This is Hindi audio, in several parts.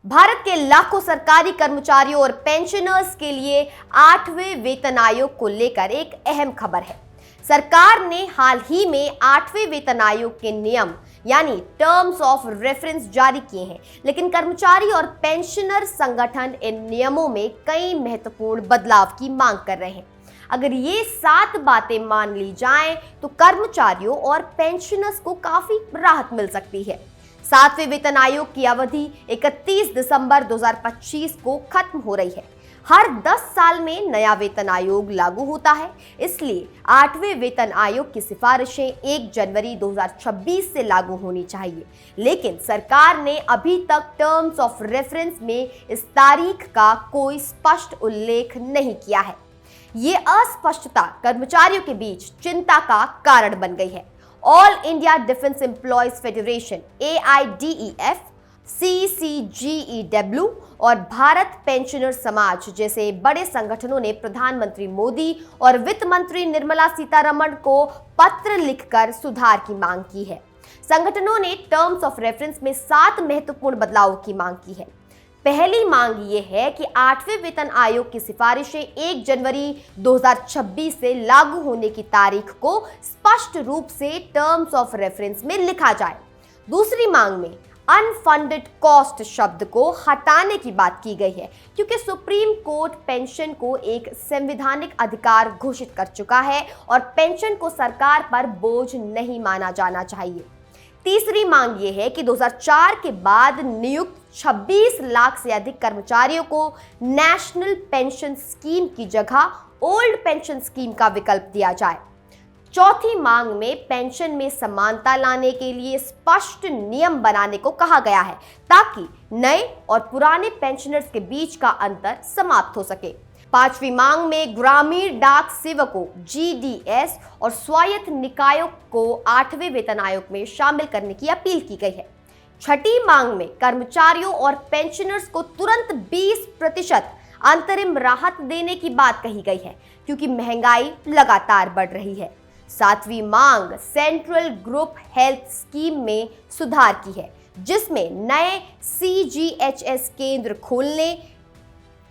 भारत के लाखों सरकारी कर्मचारियों और पेंशनर्स के लिए 8वें वेतन आयोग को लेकर एक अहम खबर है। सरकार ने हाल ही में 8वें वेतन आयोग के नियम यानी टर्म्स ऑफ रेफरेंस जारी किए हैं, लेकिन कर्मचारी और पेंशनर संगठन इन नियमों में कई महत्वपूर्ण बदलाव की मांग कर रहे हैं। अगर ये 7 बातें मान ली जाएं, तो कर्मचारियों और पेंशनर्स को काफी राहत मिल सकती है। 7वें वेतन आयोग की अवधि 31 दिसंबर 2025 को खत्म हो रही है। हर 10 साल में नया वेतन आयोग लागू होता है, इसलिए 8वें वेतन आयोग की सिफारिशें 1 जनवरी 2026 से लागू होनी चाहिए। लेकिन सरकार ने अभी तक टर्म्स ऑफ रेफरेंस में इस तारीख का कोई स्पष्ट उल्लेख नहीं किया है। ये अस्पष्टता कर्मचारियों के बीच चिंता का कारण बन गई है। All India defence employees federation AIDEF, CCGEW और भारत पेंशनर समाज जैसे बड़े संगठनों ने प्रधानमंत्री मोदी और वित्त मंत्री निर्मला सीतारमण को पत्र लिखकर सुधार की मांग की है। संगठनों ने टर्म्स ऑफ रेफरेंस में 7 महत्वपूर्ण बदलावों की मांग की है। पहली मांग ये है कि 8वें वेतन आयोग की सिफारिशें 1 जनवरी 2026 से लागू होने की तारीख को स्पष्ट रूप से टर्म्स ऑफ रेफरेंस में लिखा जाए। दूसरी मांग में अनफंडेड कॉस्ट शब्द को हटाने की बात की गई है, क्योंकि सुप्रीम कोर्ट पेंशन को एक संवैधानिक अधिकार घोषित कर चुका है और पेंशन को सरकार पर बोझ नहीं माना जाना चाहिए। तीसरी मांग ये है कि 2004 के बाद नियुक्त 26 लाख से अधिक कर्मचारियों को नेशनल पेंशन स्कीम की जगह ओल्ड पेंशन स्कीम का विकल्प दिया जाए। चौथी मांग में पेंशन में समानता लाने के लिए स्पष्ट नियम बनाने को कहा गया है, ताकि नए और पुराने पेंशनर्स के बीच का अंतर समाप्त हो सके। पांचवी मांग में ग्रामीण डाक सेवकों GDS और स्वायत्त निकायों को 8वें वेतन आयोग में शामिल करने की अपील की गई है। छठी मांग में कर्मचारियों और पेंशनर्स को तुरंत 20% अंतरिम राहत देने की बात कही गई है, क्योंकि महंगाई लगातार बढ़ रही है। 7वीं मांग सेंट्रल ग्रुप हेल्थ स्कीम में सुधार की है, जिसमें नए CGHS केंद्र खोलने,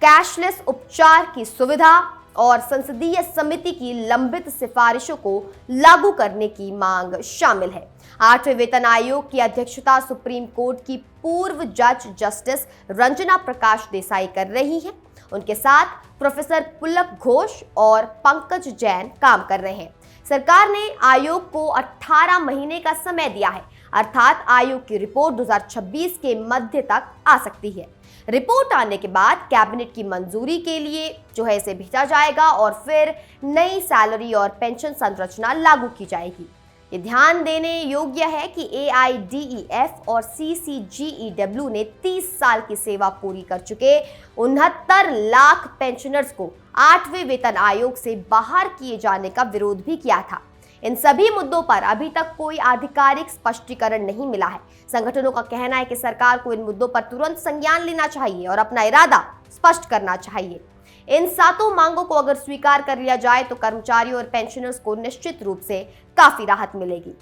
कैशलेस उपचार की सुविधा और संसदीय समिति की लंबित सिफारिशों को लागू करने की मांग शामिल है। 8वें वेतन आयोग की अध्यक्षता सुप्रीम कोर्ट की पूर्व जज जस्टिस रंजना प्रकाश देसाई कर रही हैं। उनके साथ प्रोफेसर पुलक घोष और पंकज जैन काम कर रहे हैं। सरकार ने आयोग को 18 महीने का समय दिया है, अर्थात आयोग की रिपोर्ट 2026 के मध्य तक आ सकती है। रिपोर्ट आने के बाद कैबिनेट की मंजूरी के लिए इसे भेजा जाएगा और फिर नई सैलरी और पेंशन संरचना लागू की जाएगी। ये ध्यान देने योग्य है कि AIDEF और CCGEW ने 30 साल की सेवा पूरी कर चुके 69 लाख पेंशनर्स को 8वें वेतन आयोग से बाहर किए जाने का विरोध भी किया था। इन सभी मुद्दों पर अभी तक कोई आधिकारिक स्पष्टीकरण नहीं मिला है। संगठनों का कहना है कि सरकार को इन मुद्दों पर तुरंत संज्ञान लेना चाहिए और अपना इरादा स्पष्ट करना चाहिए। इन 7 मांगों को अगर स्वीकार कर लिया जाए तो कर्मचारियों और पेंशनर्स को निश्चित रूप से काफी राहत मिलेगी।